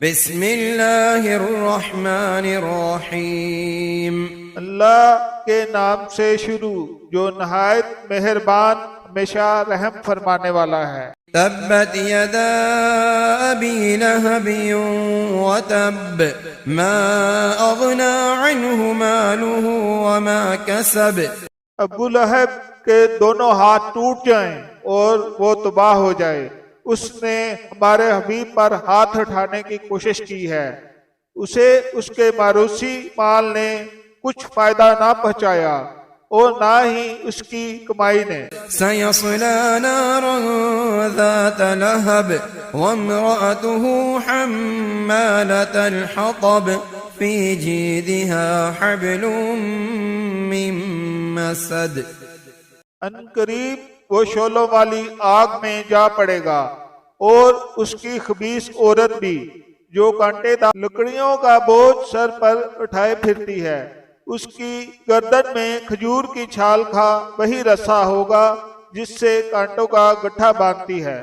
بسم اللہ الرحمن الرحیم اللہ کے نام سے شروع جو نہایت مہربان ہمیشہ رحم فرمانے والا ہے۔ تبت یدا ابی لہب وتب ما اغنى عنہ مالہ وما کسب۔ ابو لہب کے دونوں ہاتھ ٹوٹ جائیں اور وہ تباہ ہو جائے، اس نے ہمارے حبیب پر ہاتھ اٹھانے کی کوشش کی ہے، اسے اس کے موروثی مال نے کچھ فائدہ نہ پہنچایا اور نہ ہی اس کی کمائی نے۔ سیصلی نارا ذات لہب وامرأته حمالة الحطب فی جیدها حبل من مسد۔ ان قریب وہ شعلوں والی آگ میں جا پڑے گا اور اس کی خبیث عورت بھی جو کانٹے دار لکڑیوں کا بوجھ سر پر اٹھائے پھرتی ہے، اس کی گردن میں کھجور کی چھال کا وہی رسا ہوگا جس سے کانٹوں کا گٹھا باندھتی ہے۔